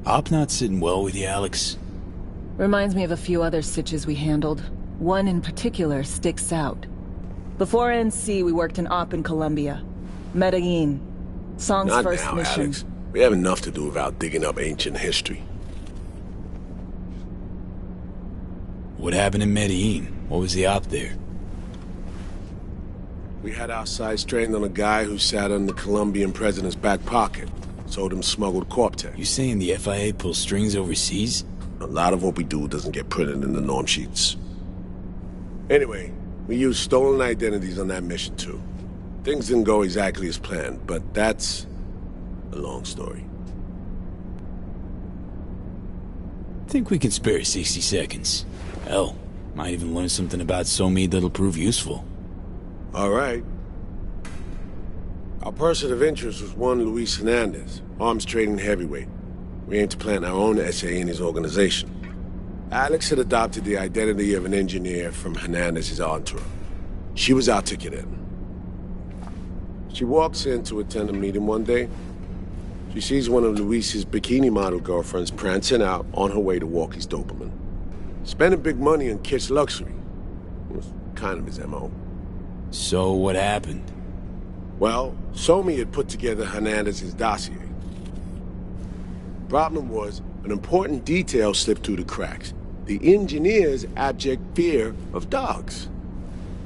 Op not sitting well with you, Alex? Reminds me of a few other sitches we handled. One in particular sticks out. Before NC, we worked in Op in Colombia. Medellin. Song's Not first now, mission. Alex. We have enough to do without digging up ancient history. What happened in Medellin? What was the op there? We had our sights trained on a guy who sat in the Colombian president's back pocket. Sold him smuggled Corp-Tech. You saying the FIA pulls strings overseas? A lot of what we do doesn't get printed in the norm sheets. Anyway, we used stolen identities on that mission too. Things didn't go exactly as planned, but that's a long story. Think we can spare 60 seconds. Hell, might even learn something about Somi that'll prove useful. All right. Our person of interest was one Luis Hernandez, arms trading heavyweight. We aim to plant our own SA in his organization. Alex had adopted the identity of an engineer from Hernandez's entourage. She was our ticket in. She walks in to attend a meeting one day. She sees one of Luis's bikini model girlfriends prancing out on her way to walk his Doberman. Spending big money on kitsch luxury. It was kind of his MO. So what happened? Well, Somi had put together Hernandez's dossier. Problem was, an important detail slipped through the cracks. The engineer's abject fear of dogs.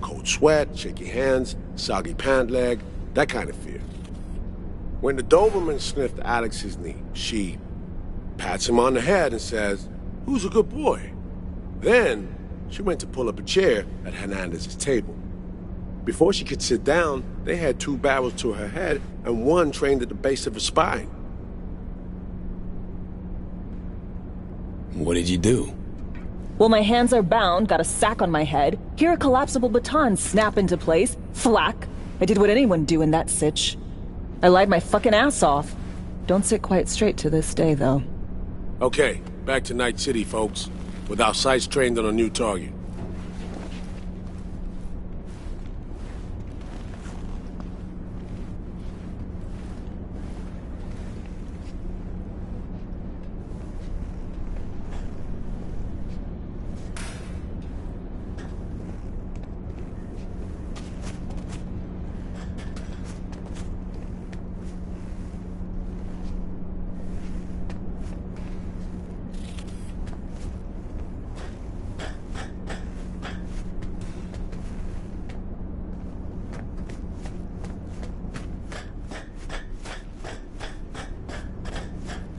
Cold sweat, shaky hands, soggy pant leg, that kind of fear. When the Doberman sniffed Alex's knee, she pats him on the head and says, "Who's a good boy?" Then, she went to pull up a chair at Hernandez's table. Before she could sit down, they had 2 barrels to her head and one trained at the base of her spine. What did you do? Well, my hands are bound, got a sack on my head. Here a collapsible baton snap into place. Thwack. I did what anyone do in that sitch. I lied my fucking ass off. Don't sit quite straight to this day, though. Okay, back to Night City, folks. With our sights trained on a new target.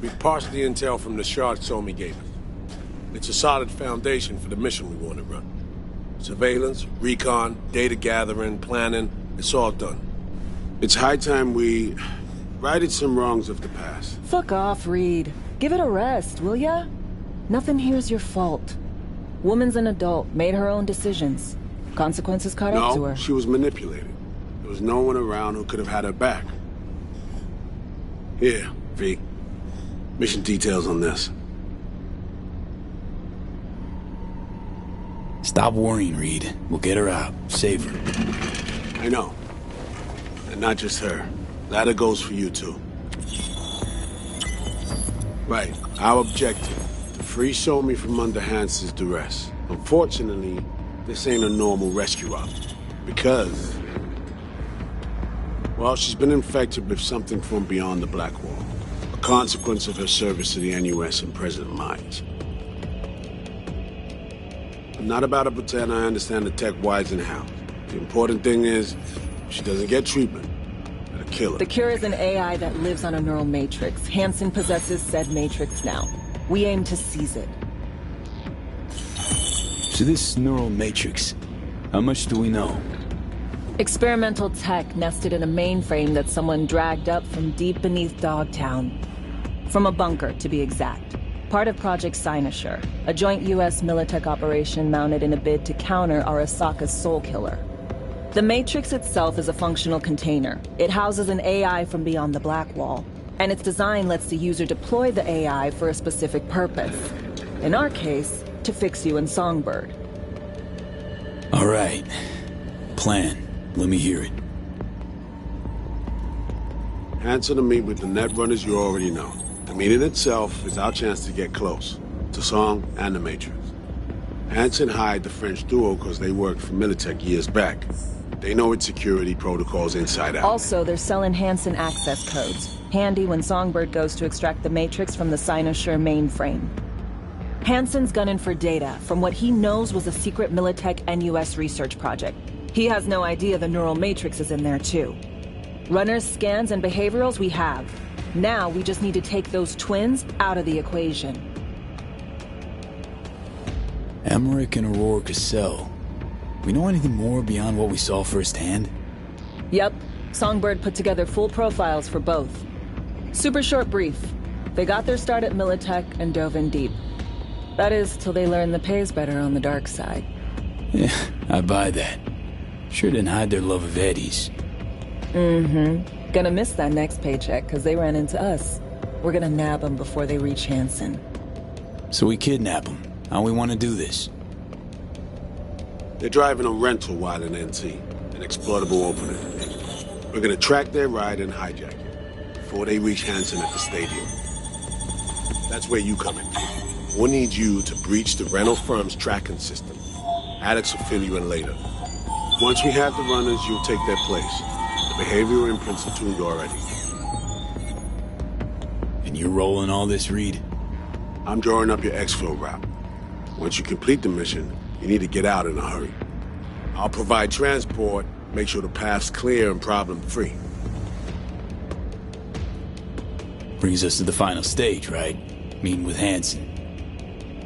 We parsed the intel from the shard Somi gave us. It's a solid foundation for the mission we want to run. Surveillance, recon, data gathering, planning, it's all done. It's high time we righted some wrongs of the past. Fuck off, Reed. Give it a rest, will ya? Nothing here's your fault. Woman's an adult, made her own decisions. Consequences caught up to her. No, she was manipulated. There was no one around who could have had her back. Here, V. Mission details on this. Stop worrying, Reed. We'll get her out. Save her. I know. And not just her. That goes for you, too. Right. Our objective. To free Somi from under Hansen's duress. Unfortunately, this ain't a normal rescue op. Because... well, she's been infected with something from beyond the Black Wall. A consequence of her service to the NUS and President Myers. I'm not about to pretend I understand the tech whys and how. The important thing is, she doesn't get treatment. It'll kill her. The cure is an AI that lives on a neural matrix. Hansen possesses said matrix now. We aim to seize it. So this neural matrix, how much do we know? Experimental tech nested in a mainframe that someone dragged up from deep beneath Dogtown. From a bunker, to be exact. Part of Project Cynosure, a joint U.S. Militech operation mounted in a bid to counter Arasaka's Soul Killer. The Matrix itself is a functional container. It houses an AI from beyond the Black Wall, and its design lets the user deploy the AI for a specific purpose. In our case, to fix you in Songbird. All right. Plan. Let me hear it. Hansen to meet with the net runners you already know. The meeting itself is our chance to get close to Song and the Matrix. Hansen hired the French duo because they worked for Militech years back. They know its security protocols inside out. Also, they're selling Hansen access codes. Handy when Songbird goes to extract the Matrix from the Cynosure mainframe. Hansen's gunning for data from what he knows was a secret Militech NUS research project. He has no idea the neural matrix is in there too. Runners, scans, and behaviorals we have. Now we just need to take those twins out of the equation. Emmerich and Aurora Cassell. We know anything more beyond what we saw firsthand? Yep. Songbird put together full profiles for both. Super short brief. They got their start at Militech and dove in deep. That is, till they learned the pay's better on the dark side. Yeah, I buy that. Sure didn't hide their love of Eddie's. Mm-hmm. Gonna miss that next paycheck, because they ran into us. We're gonna nab them before they reach Hansen. So we kidnap them. How we want to do this? They're driving a rental while in NC, an exploitable opening. We're gonna track their ride and hijack it before they reach Hansen at the stadium. That's where you come in. We'll need you to breach the rental firm's tracking system. Alex will fill you in later. Once we have the runners, you'll take their place. The behavioral imprints are tuned already. And you're rolling all this, Reed? I'm drawing up your exfil route. Once you complete the mission, you need to get out in a hurry. I'll provide transport, make sure the path's clear and problem-free. Brings us to the final stage, right? Meeting with Hansen.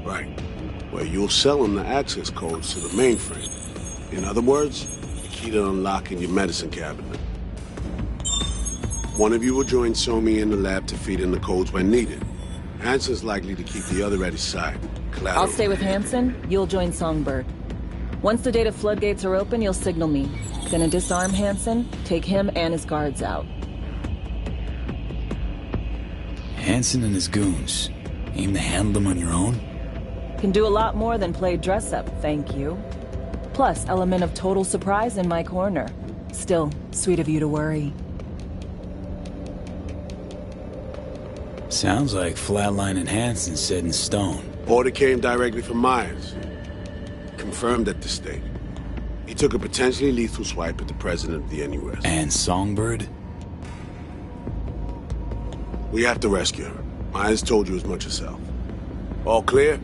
Right. Where you'll sell them the access codes to the mainframe. In other words, the key to unlocking your medicine cabinet. One of you will join Somi in the lab to feed in the codes when needed. Hansen's likely to keep the other at his side. Collateral. I'll stay with Hansen, you'll join Songbird. Once the data floodgates are open, you'll signal me. Gonna disarm Hansen, take him and his guards out. Hansen and his goons. Aim to handle them on your own? Can do a lot more than play dress-up, thank you. Plus, element of total surprise in my corner. Still, sweet of you to worry. Sounds like Flatline and Hansen set in stone. Order came directly from Myers. Confirmed at the state. He took a potentially lethal swipe at the president of the NUS. And Songbird? We have to rescue her. Myers told you as much herself. All clear?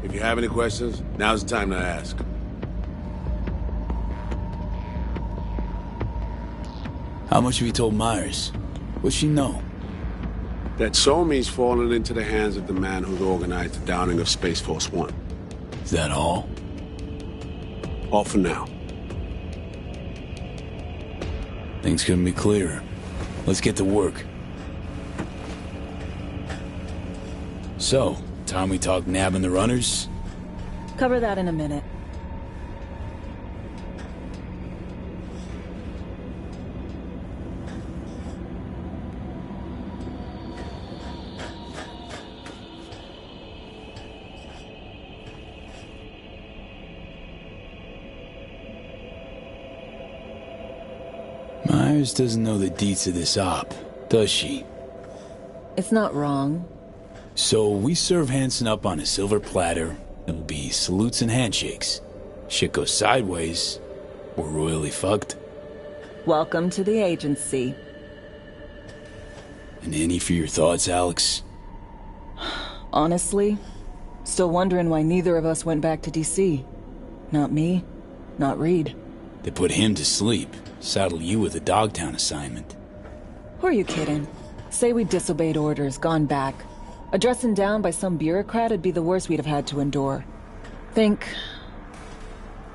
If you have any questions, now's the time to ask. How much have you told Myers? What's she know? That Somi's fallen into the hands of the man who's organized the downing of Space Force One. Is that all? All for now. Things couldn't be clearer. Let's get to work. So, time we talk nabbing the runners? Cover that in a minute. Myers doesn't know the deets of this op, does she? It's not wrong. So we serve Hansen up on a silver platter. It'll be salutes and handshakes. Shit goes sideways, we're royally fucked. Welcome to the agency. And any for your thoughts, Alex? Honestly, still wondering why neither of us went back to DC. Not me, not Reed. They put him to sleep, saddle you with a Dogtown assignment. Who are you kidding? Say we disobeyed orders, gone back. A dressing down by some bureaucrat would be the worst we'd have had to endure. Think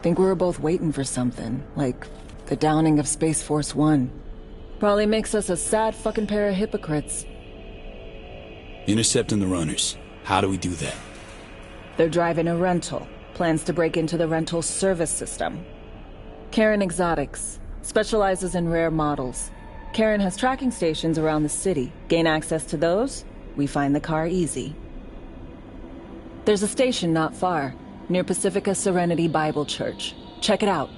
we were both waiting for something, like the downing of Space Force One. Probably makes us a sad fucking pair of hypocrites. Intercepting the runners. How do we do that? They're driving a rental. Plans to break into the rental service system. Karen Exotics. Specializes in rare models. Karen has tracking stations around the city. Gain access to those, we find the car easy. There's a station not far, near Pacifica Serenity Bible Church. Check it out.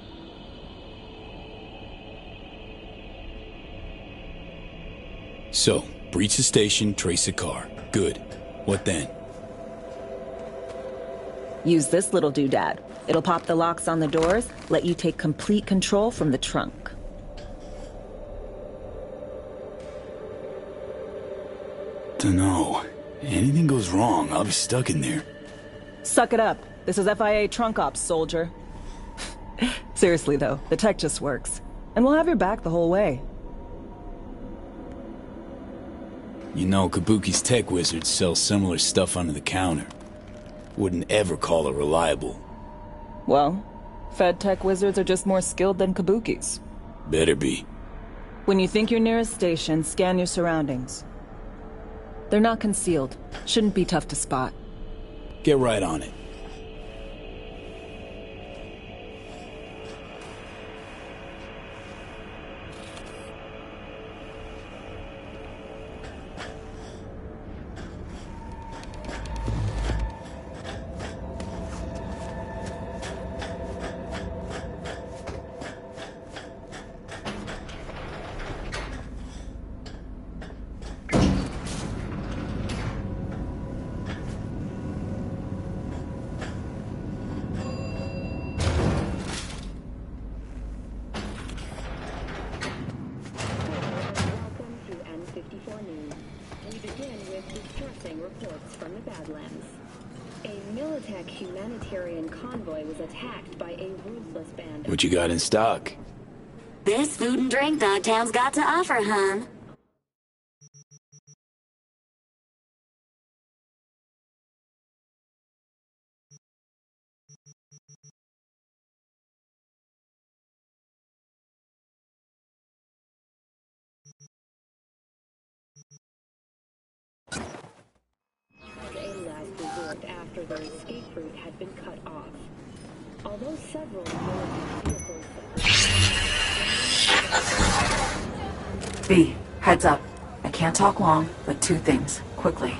So, breach the station, trace the car. Good. What then? Use this little doodad. It'll pop the locks on the doors, let you take complete control from the trunk. Dunno. Anything goes wrong, I'll be stuck in there. Suck it up. This is FIA trunk ops, soldier. Seriously, though, the tech just works. And we'll have your back the whole way. You know, Kabuki's tech wizards sell similar stuff under the counter. Wouldn't ever call it reliable. Well, Fed tech wizards are just more skilled than Kabuki's. Better be. When you think you're near a station, scan your surroundings. They're not concealed. Shouldn't be tough to spot. Get right on it. Humanitarian convoy was attacked by a ruthless band. What you got in stock? This food and drink Dogtown's got to offer, hon. A last resort after their escape route had been cut off. Although several military vehicles... B, heads up. I can't talk long, but two things, quickly.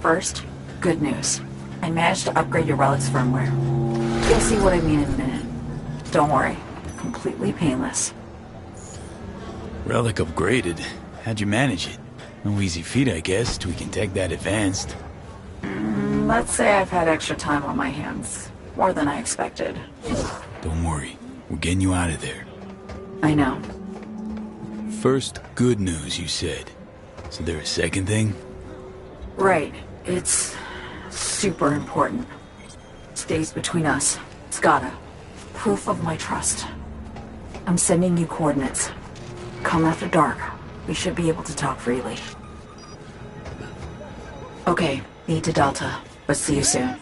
First, good news. I managed to upgrade your relic's firmware. You'll see what I mean in a minute. Don't worry, completely painless. Relic upgraded. How'd you manage it? No easy feat, I guess, tweaking tech that advanced. Let's say I've had extra time on my hands. More than I expected. Don't worry. We're getting you out of there. I know. First, good news, you said. Is there a second thing? Right. It's super important. Stays between us. It's gotta. Proof of my trust. I'm sending you coordinates. Come after dark. We should be able to talk freely. Okay, need to Delta, but see you soon.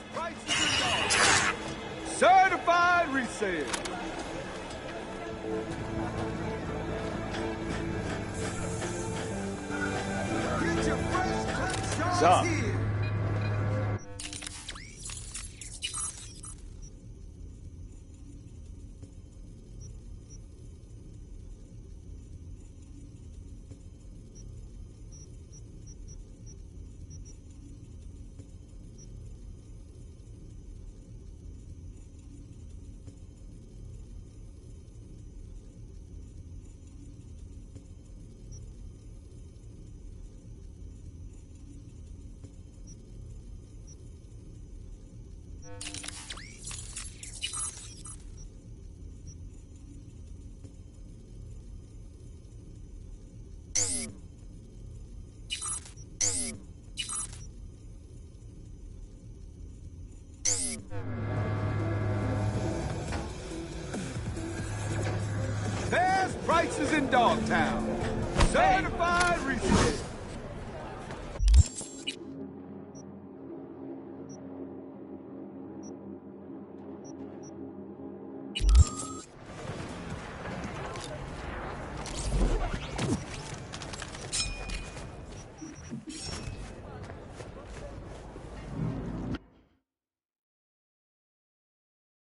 Certified resale. Get your fresh cut shots here. Best prices in Dogtown. Certified resale.